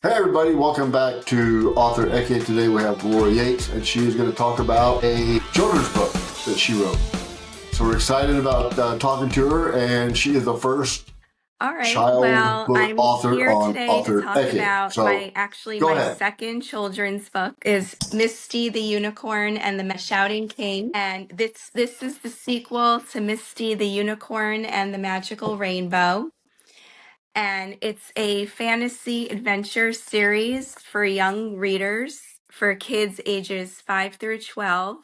Hey everybody, welcome back to Author Eke. Today we have Laura Yates, and she is going to talk about a children's book that she wrote. So we're excited about talking to her, and she is the first All right. child Well, book I'm author here on today to Author talk Eke. about So go my ahead. second children's book is Misty the Unicorn and the Shouting King. And this is the sequel to Misty the Unicorn and the Magical Rainbow. And it's a fantasy adventure series for young readers for kids ages 5 through 12.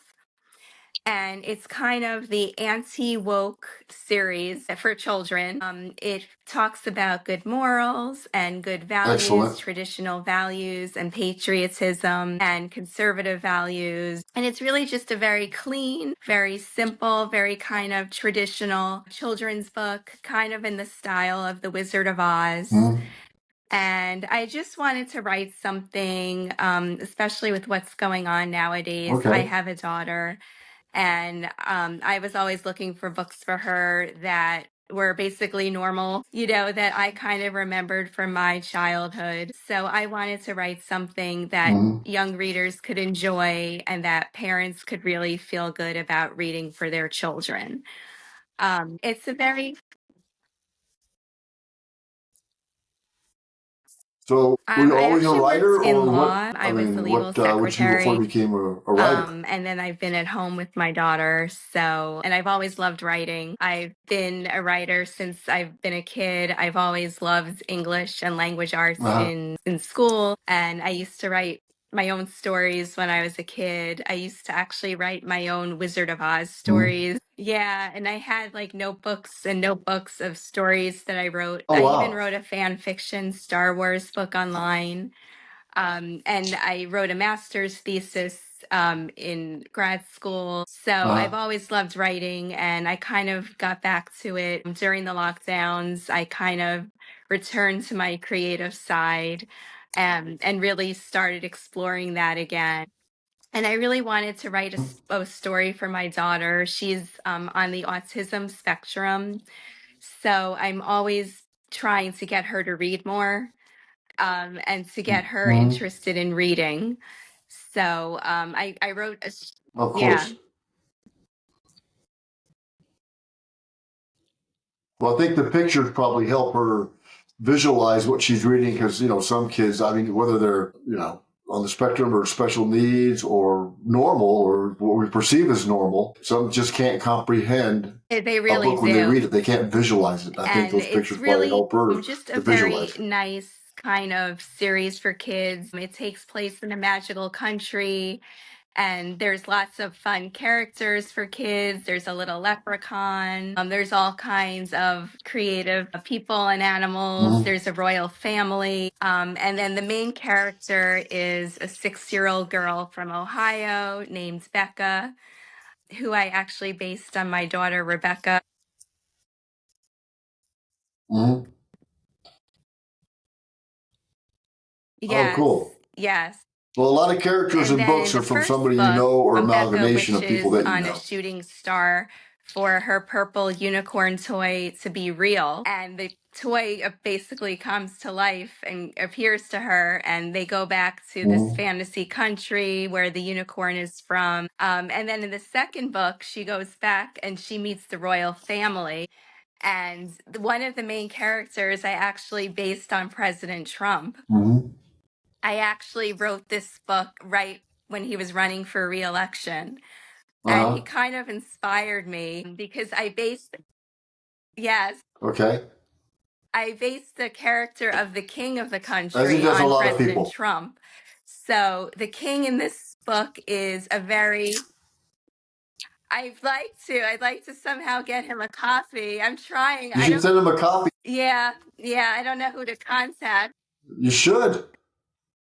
And it's kind of the anti-woke series for children. It talks about good morals and good values, Excellent. traditional values and patriotism and conservative values. And it's really just a very clean, very simple, very kind of traditional children's book, kind of in the style of The Wizard of Oz. And I just wanted to write something, especially with what's going on nowadays. I Okay. have a daughter, and I was always looking for books for her that were basically normal, that I kind of remembered from my childhood. So I wanted to write something that young readers could enjoy and that parents could really feel good about reading for their children. It's a very So were you I always a actually worked writer, in or what? law. I I was the mean, legal what you before you secretary. became a writer? And then I've been at home with my daughter. And I've always loved writing. I've been a writer since I've been a kid. I've always loved English and language arts Uh-huh. in school. And I used to write my own stories when I was a kid. I used to actually write my own Wizard of Oz stories. Yeah. And I had like notebooks and notebooks of stories that I wrote. Oh I even wow. wrote a fan fiction Star Wars book online. And I wrote a master's thesis in grad school. So I've Uh-huh. always loved writing, and I kind of got back to it during the lockdowns. I kind of returned to my creative side and really started exploring that again. And I really wanted to write a story for my daughter. She's on the autism spectrum. So I'm always trying to get her to read more and to get her interested in reading. So I wrote Of yeah. course. Well, I think the pictures probably help her visualize what she's reading because, some kids, I mean, whether they're, on the spectrum or special needs or normal or what we perceive as normal, some just can't comprehend They a really book when they do. read it. They can't visualize it. I think And those it's pictures probably really help her just a to very visualize it. nice kind of series for kids. It takes place in a magical country. And there's lots of fun characters for kids. There's a little leprechaun. There's all kinds of creative people and animals. There's a royal family. And then the main character is a 6-year-old girl from Ohio named Becca, who I actually based on my daughter, Rebecca. Mm-hmm. Oh, Yes, cool. yes. Well, a lot of characters And in then in books the are from first somebody you book, know or Becca amalgamation of people wishes that you on a know. shooting star for her purple unicorn toy to be real. And the toy basically comes to life and appears to her, and they go back to this fantasy country where the unicorn is from. And then in the second book, she goes back and she meets the royal family. And one of the main characters I actually based on President Trump. Mm-hmm. I actually wrote this book right when he was running for reelection. And he Uh-huh. kind of inspired me because yes, Okay. I based the character of the king of the As he country does a on lot of President people. Trump. So the king in this book is a very, I'd like to somehow get him a coffee. I'm trying. You I should don't, send him a copy. yeah, I don't know who to contact. You should.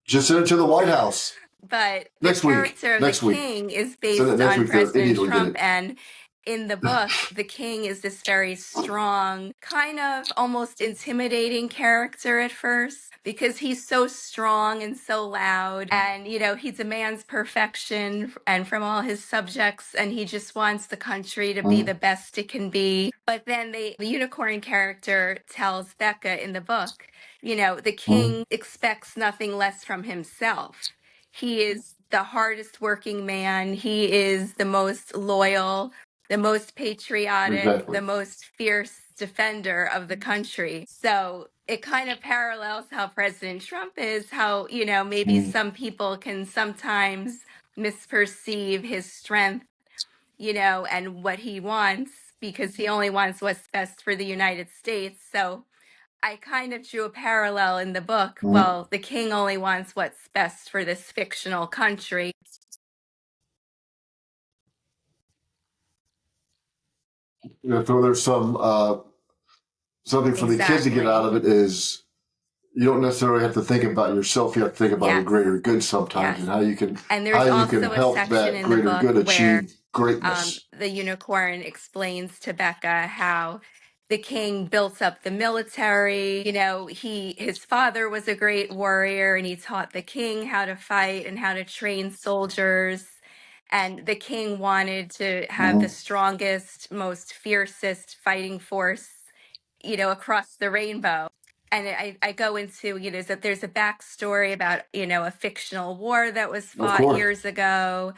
Just send it to the White House But the next week. character of the Next week. king is Send it based next on week. The President Indians will get Trump, it. and in the book, the king is this very strong, kind of almost intimidating character at first because he's so strong and so loud. And, he demands perfection and from all his subjects, and he just wants the country to be the best it can be. But then the unicorn character tells Becca in the book, the king expects nothing less from himself. He is the hardest working man. He is the most loyal, the most patriotic, Exactly. the most fierce defender of the country. So it kind of parallels how President Trump is, how, maybe some people can sometimes misperceive his strength, and what he wants because he only wants what's best for the United States. So I kind of drew a parallel in the book. Well, the king only wants what's best for this fictional country. So there's something for the kids to get out of it is you don't necessarily have to think about yourself. You have to think about the Yes. greater good sometimes, Yes. and how you can And there's also a help section that in the greater book good where achieve greatness. the unicorn explains to Becca how the king built up the military. His father was a great warrior and he taught the king how to fight and how to train soldiers. And the king wanted to have the strongest, most fiercest fighting force, across the rainbow. And I go into, that there's a backstory about, a fictional war that was fought years ago.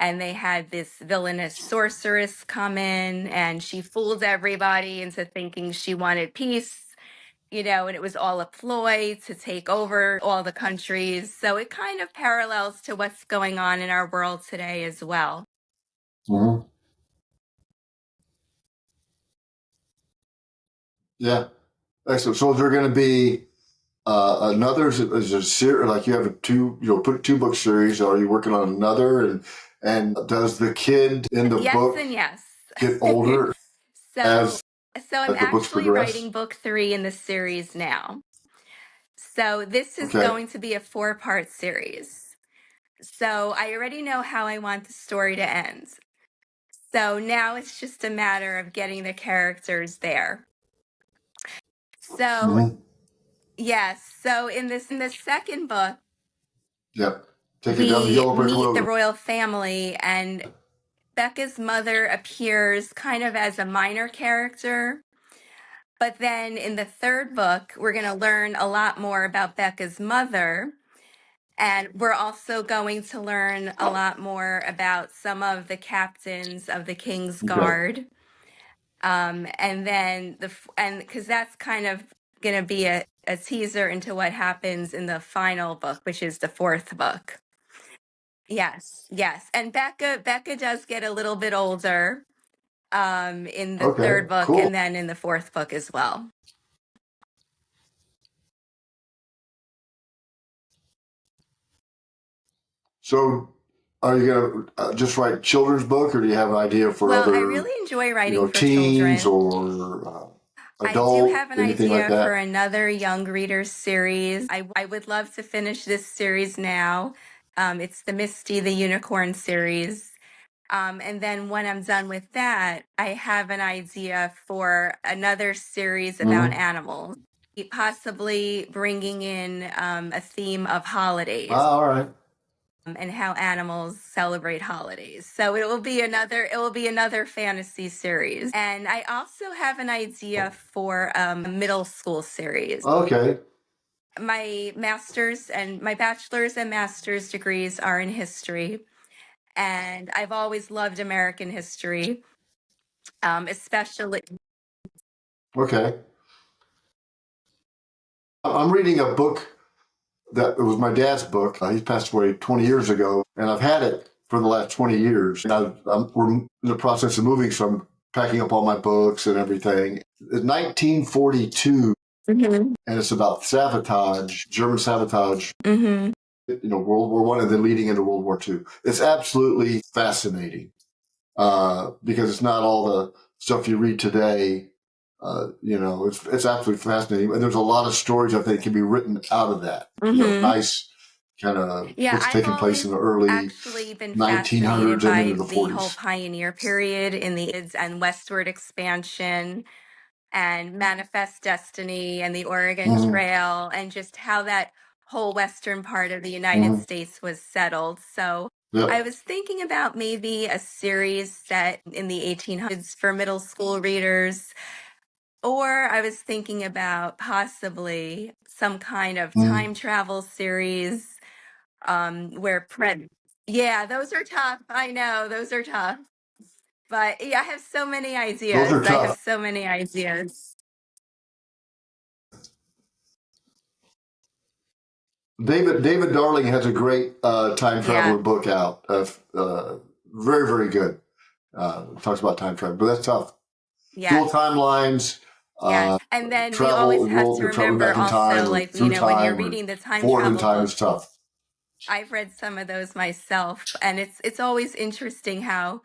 And they had this villainous sorceress come in and she fooled everybody into thinking she wanted peace, and it was all a ploy to take over all the countries. So it kind of parallels to what's going on in our world today as well. Yeah. Excellent. So is there going to be another? Is a series like you have put 2 book series? Are you working on another? And does the kid in the Yes book and yes. get older So I'm the books actually progress? writing book 3 in the series now. So this is Okay. going to be a 4-part series. So I already know how I want the story to end. So now it's just a matter of getting the characters there. So yes, so in the second book, Yep. Taking down the we yellow brick meet the road. royal family, and Becca's mother appears kind of as a minor character. But then in the third book, we're going to learn a lot more about Becca's mother. And we're also going to learn a lot more about some of the captains of the King's Guard. And then because that's kind of going to be a teaser into what happens in the final book, which is the 4th book. Yes, yes. And Becca does get a little bit older in the third book, cool. and then in the 4th book as well. So are you going to just write children's book, or do you have an idea for Well, other I really enjoy writing for teens children. or I adult, do have an anything like idea that? for another young readers series. I would love to finish this series now. It's the Misty the Unicorn series. And then when I'm done with that, I have an idea for another series about animals, possibly bringing in a theme of holidays. All right. And how animals celebrate holidays. So it will be another fantasy series. And I also have an idea for a middle school series. Okay. My bachelor's and master's degrees are in history, and I've always loved American history, especially. Okay. I'm reading a book that was my dad's book. He passed away 20 years ago, and I've had it for the last 20 years. And we're in the process of moving, so I'm packing up all my books and everything. It's 1942, and it's about sabotage, German sabotage. World War One, and then leading into World War II. It's absolutely fascinating because it's not all the stuff you read today. It's absolutely fascinating, and there's a lot of stories I think can be written out of that. Nice kind of Yeah, looks I've taking place in the early actually been fascinated 1900s and into by the the whole 40s. pioneer period in the and westward expansion and Manifest Destiny and the Oregon Hmm. Trail and just how that whole western part of the United Hmm. States was settled. So I Yep. was thinking about maybe a series set in the 1800s for middle school readers, or I was thinking about possibly some kind of Hmm. time travel series where yeah, those are tough. I know, those are tough. But yeah, I have so many Those are ideas. I have tough. so many ideas. David Darling has a great time Yeah. traveler book out. Very, very good. Talks about time travel, but that's tough. Dual Yes. timelines, Yes. uh, And then we always travel, have to traveling remember back in time also, or like, through when you're time or reading the time forward in travel time book, is tough. I've read some of those myself, and it's always interesting how,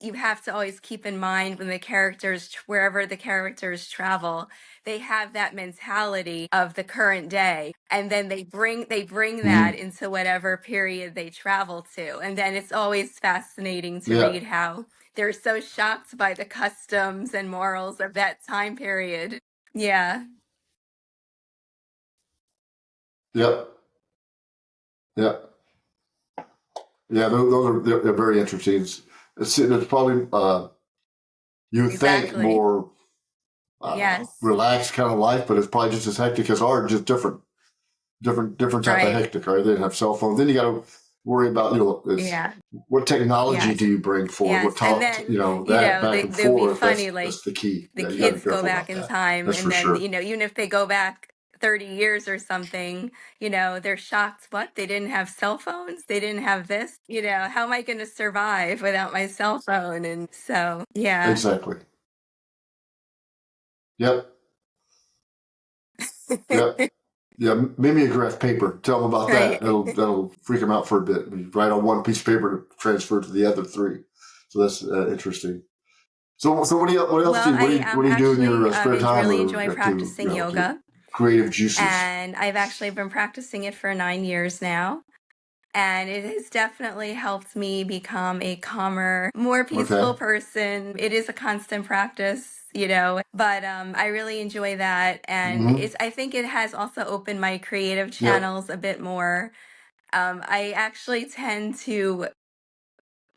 you have to always keep in mind when the characters, wherever the characters travel, they have that mentality of the current day, and then they bring that Hmm. into whatever period they travel to. And then it's always fascinating to Yeah. read how they're so shocked by the customs and morals of that time period. Yeah, Yep. Yep. Yeah. Those are they're very interesting. It's probably you would think exactly. more I don't know Yes, relaxed kind of life, but it's probably just as hectic as ours, just different type of right. hectic. Right? They didn't have cell phones. Then you got to worry about is Yeah, what technology do yes. you bring forward? What Yes, and talk then, that back and they would be forth. funny, That's like the key. the Yeah, you got to be kids go careful back about in that. time, That's and for then, sure. even if they go back 30 years or something, they're shocked. What? They didn't have cell phones? They didn't have this? How am I going to survive without my cell phone? And so, yeah. Exactly. Yep. Yep. Yeah, mimeograph paper. Tell them about that. Right. That'll freak them out for a bit. You write on one piece of paper to transfer to the other three. So that's interesting. So what else do Well, you I what do you do in actually your spare time really or enjoy practicing to yoga, creative juices? and I've actually been practicing it for 9 years now. And it has definitely helped me become a calmer, more Okay. peaceful person. It is a constant practice, but I really enjoy that. And Hmm. I think it has also opened my creative Yep. channels a bit more. I actually tend to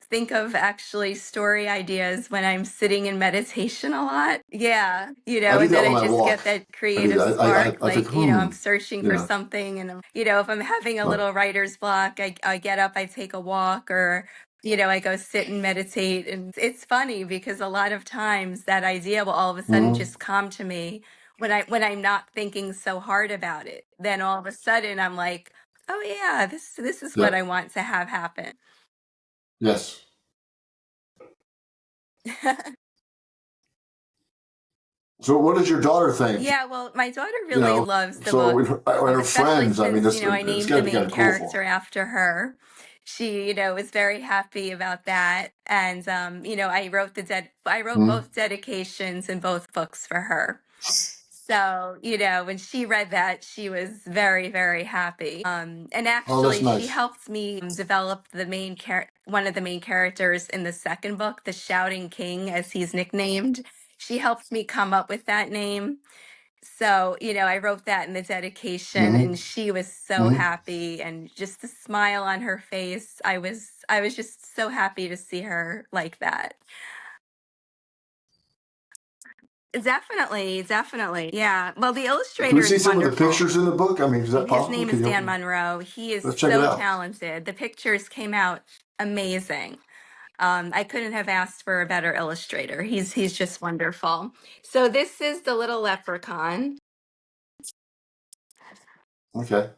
think of actually story ideas when I'm sitting in meditation a lot. Yeah, I do and that then when I I just walk. get that I do creative that. spark. I think, Like, I'm searching you for know, something, and if I'm having a right. little writer's block, I get up, I take a walk, or I go sit and meditate. And it's funny because a lot of times that idea will all of a sudden Hmm. just come to me when I'm not thinking so hard about it. Then all of a sudden I'm like, oh yeah, this is what I Yep. want to have happen. Yes. So what does your daughter think? Yeah, well, my daughter really loves the So book, with her especially friends, I mean, since, I it's named got the to be kind main of cool for character after her. She, was very happy about that. And, I wrote them. both dedications in both books for her. So, when she read that, she was very, very happy. And Oh, that's actually, she nice. helped me develop one of the main characters in the second book, the Shouting King, as he's nicknamed. She helped me come up with that name. So, I wrote that in the dedication, Hmm. and she was so Hmm. happy, and just the smile on her face. I was just so happy to see her like that. Definitely, definitely. Yeah. Well, the Can we illustrator see is some of the wonderful. pictures in the book? I mean, is that His possible? name Can is Dan you Monroe. He is let's check it so out? talented. The pictures came out amazing. I couldn't have asked for a better illustrator. He's just wonderful. So this is the little leprechaun. Okay.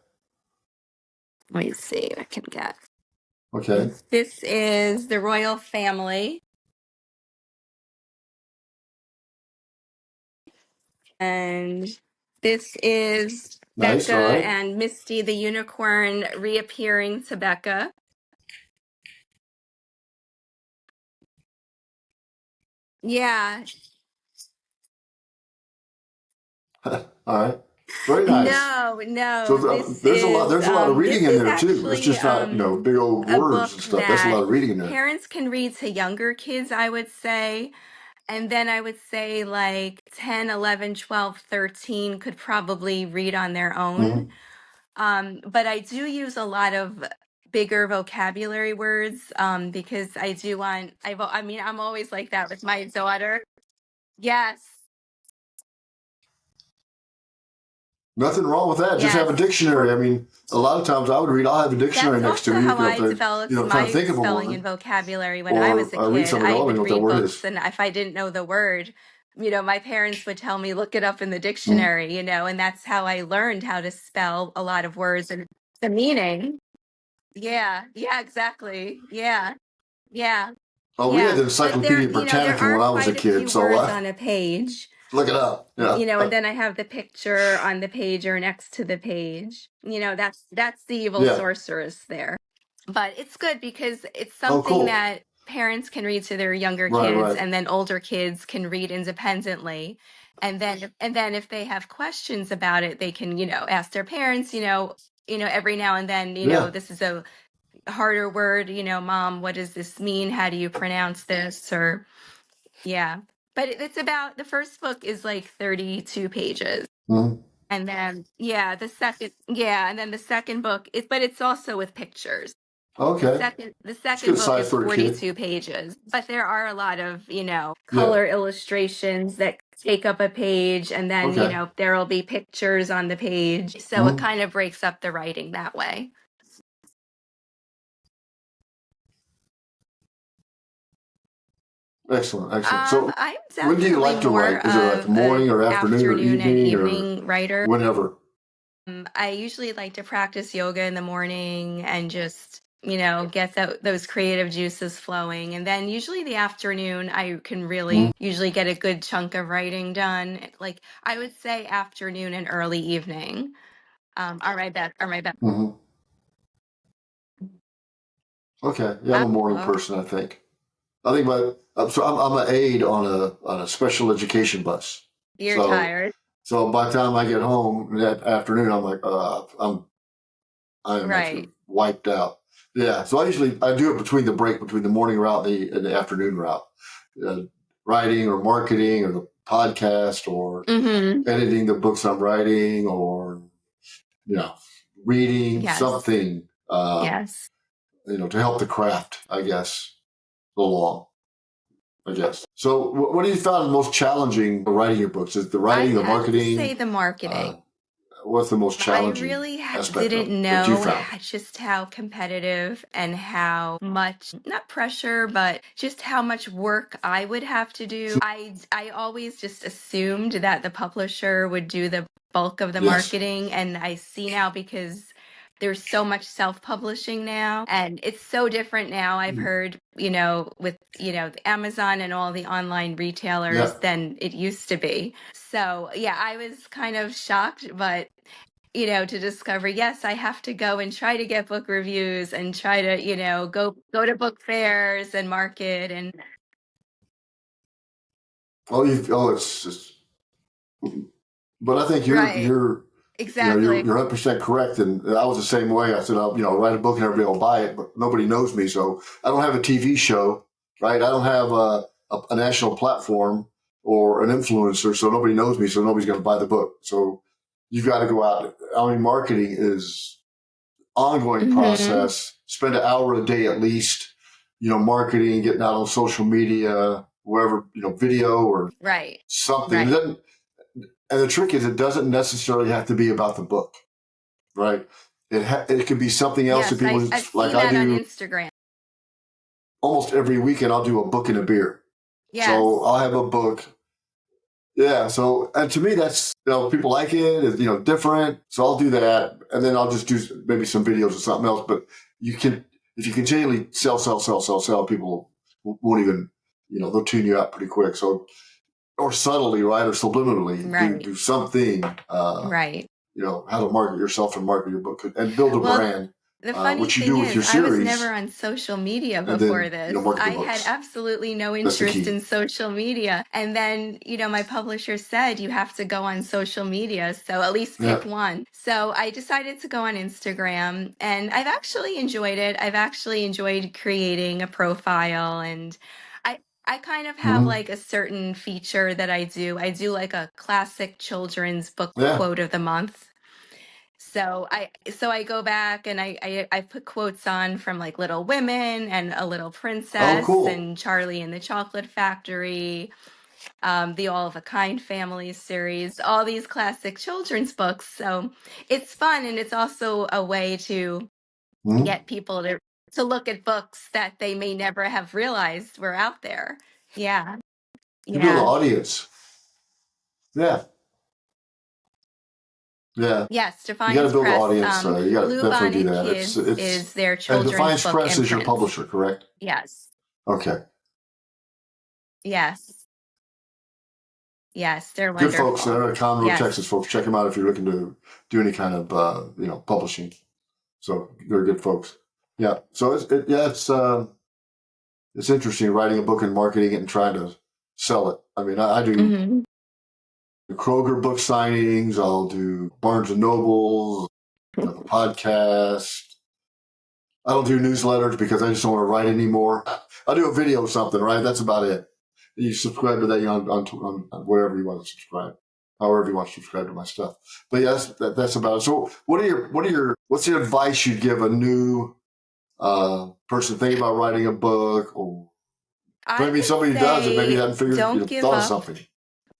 Let me see if I can get. Okay. This is the royal family, and this is Nice. Becca All right. and Misty the Unicorn reappearing to Becca. Yeah, All right. Very nice. No, So no. there's a lot of reading This in is there too. It's actually just not, big old a words and book stuff. That's a lot that of reading in there. parents can read to younger kids, I would say. And then I would say like 10, 11, 12, 13 could probably read on their own. Mhm. But I do use a lot of bigger vocabulary words because I do want, I mean, I'm always like that with my daughter. Yes, Nothing wrong with that. Just have a yes. dictionary. I mean, a lot of times I would read, I'll have a dictionary That's next to also me, how if I I, developed I'm trying to my think of a spelling and word, vocabulary when I was or a I read kid. something, I I don't even would know what that read word books, is. and if I didn't know the word, my parents would tell me, look it up in the Mhm. dictionary, and that's how I learned how to spell a lot of words and the meaning. Yeah, yeah, exactly. Yeah, yeah, Oh, we had yeah. the But there, Encyclopedia there Britannica are when I was a quite a few kid, so words on a page, look it up. Yeah. and then I have the picture on the page or next to the page. That's the evil Yeah. sorceress there. But it's good because it's Oh, something cool. that parents can read to their younger Right, kids, right. and then older kids can read independently. And then if they have questions about it, they can, ask their parents, every now and then, Yeah. this is a harder word, mom, what does this mean? How do you pronounce this? Or yeah. But it's about the first book is like 32 pages. Mhm. And then and then the second book is, but it's also with pictures. Okay. The It's a good second book size is for a kid. 42 pages, but there are a lot of, Yeah. color illustrations that take up a page, and then, Okay. there'll be pictures on the page. So it Mhm. kind of breaks up the writing that way. Excellent. Excellent. So I'm when do you definitely like to more write? Is it like of a morning or afternoon or afternoon and evening or evening writer. whenever? I usually like to practice yoga in the morning and just, get those creative juices flowing. And then usually the afternoon, I can Mhm. really usually get a good chunk of writing done. Like I would say afternoon and early evening are my best. Mhm. Okay. Yeah, I'm a morning Oh, person, I think. I think so I'm an aide on a special education bus. you're So tired. by the time I get home in that afternoon, I'm like, I am Right. actually wiped out. Yeah. So I do it between the break between the morning route and the afternoon route, uh, writing or marketing or the podcast or Mm-hmm. editing the books I'm writing or you know reading Yes. something Yes. to help the craft, I guess, along. I guess. So, what do you find most challenging writing your books? Is the writing, the I would say marketing? the marketing. Uh, what's the most I challenging really aspect of didn't it that you know found? just how competitive and how much, not pressure, but just how much work I would have to do. I always just assumed that the publisher would do the bulk of the Yes. marketing, and I see now because there's so much self-publishing now, and it's so different now. I've heard, with, Amazon and all the online retailers Yeah. than it used to be. So, yeah, I was kind of shocked, but to discover, yes, I have to go and try to get book reviews and try to, go to book fairs and market and It's just, but I think right. you're Exactly. 100% correct. And I was the same way. I said, I'll write a book and everybody will buy it, but nobody knows me. So I don't have a TV show, right? I don't have a national platform or an influencer. So nobody knows me. So nobody's going to buy the book. So you've got to go out. I mean, marketing is ongoing Mhm. process. Spend an hour a day at least, marketing, getting out on social media, wherever, video or Right. something. Right. And the trick is, it doesn't necessarily have to be about the book, right? It could be something else that Yes, people I've like. seen I that on do Instagram. almost every weekend. I'll do a book and a beer. So Yes. I'll have a book. Yeah. So, and to me, that's, people like it. It's, different. So I'll do that. And then I'll just do maybe some videos or something else. But if you continually sell, people won't even, they'll tune you out pretty quick. So, or subtly, right? Or subliminally Right. do something, Right. how to market yourself and market your book and build a Well, brand. The funny which you thing do with your is, I was series, never on social media and before then this. market the I had books. absolutely no That's the interest key. in social media. And then, my publisher said you have to go on social media, so at least Yeah. pick one. So I decided to go on Instagram, and I've actually enjoyed it. I've actually enjoyed creating a profile, and I kind of have Hmm. like a certain feature that I do. I do like a classic children's book Yeah. quote of the month. So I go back and I put quotes on from like Little Women and A Little Oh, Princess cool. and Charlie and the Chocolate Factory, the All of a Kind Family series, all these classic children's books. So it's fun, and it's also a way to Hmm. get people to look at books that they may never have realized were out there. Yeah. You build an Yeah. audience. Yeah. Yeah. Yes, You got to Defiance build an Press. audience. You got to definitely do Bluebonnet that. Kids It's is their and children's Defiance book Press is your imprint. publisher, correct? Yes. Okay. Yes. Yes, they're Good folks. wonderful. They're Conroe, Texas, Yes. folks. Check them out if you're looking to do any kind of publishing. So they're good folks. Yeah. So it's interesting writing a book and marketing it and trying to sell it. I mean, I do Hmm. Kroger book signings. I'll do Barnes and Nobles, the podcast. I don't do newsletters because I just don't want to write anymore. I'll do a video or something, right? That's about it. You subscribe to that on wherever you want to subscribe, however you want to subscribe to my stuff. But yes, that's about it. So what's the advice you'd give a new person thinking about writing a book, or I maybe would somebody who does it, maybe say hadn't figured, don't give thought of up. something.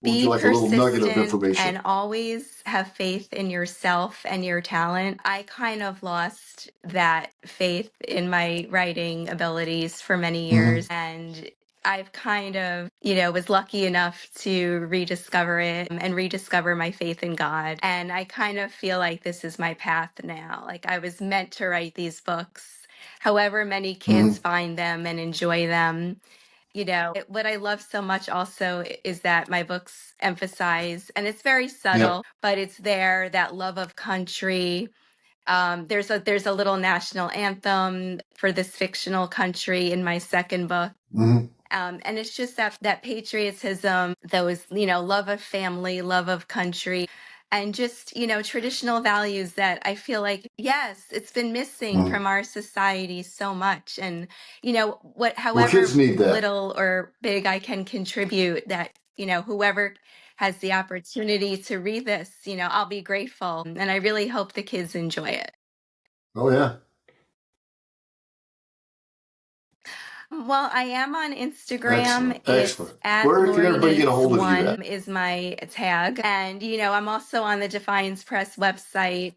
What would you Be like a little nugget of persistent information? and always have faith in yourself and your talent. I kind of lost that faith in my writing abilities for many Mm-hmm. years. And I've kind of, was lucky enough to rediscover it and rediscover my faith in God. And I kind of feel like this is my path now. Like I was meant to write these books. However, many kids Mm-hmm. find them and enjoy them. What I love so much also is that my books emphasize, and it's very Yep. subtle, but it's there, that love of country. There's a little national anthem for this fictional country in my second book. Mm-hmm. And it's just that patriotism, those, love of family, love of country, and just, traditional values that I feel like, yes, it's been missing Mm-hmm. from our society so much. And, Well, kids however need that. little or big I can contribute, that, whoever has the opportunity to read this, I'll be grateful. And I really hope the kids enjoy it. Oh yeah. Well, I am on Instagram. Excellent. It's Excellent. at Where can Lori everybody get a Yates hold of you one at? is my tag. And, I'm also on the Defiance Press website.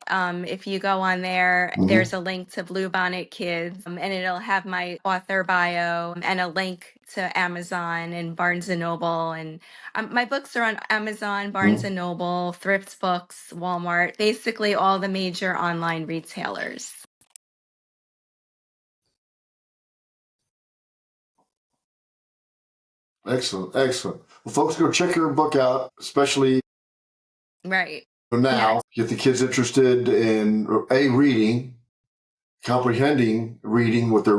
If you go on there, Mm-hmm. there's a link to Bluebonnet Kids, and it'll have my author bio and a link to Amazon and Barnes and Noble. And my books are on Amazon, Barnes Mm-hmm. and Noble, Thrift Books, Walmart, basically all the major online retailers. Excellent. Excellent. Well, folks, go check your book out, especially Right. now. Yes. Get the kids interested in reading, comprehending reading, what they're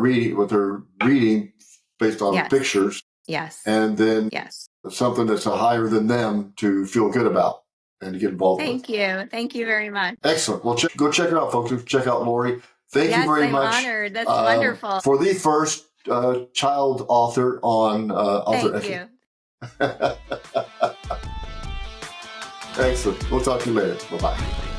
reading based on Yes. pictures, Yes. and then Yes. something that's higher than them to feel good about and to get involved with. Thank you. Thank you very much. Excellent. Well, go check her out, folks. Check out Lori. Thank you Yes, very I'm much honored. That's wonderful. for the first child author on Author Thank Effie. you. Excellent. We'll talk to you later. Bye-bye.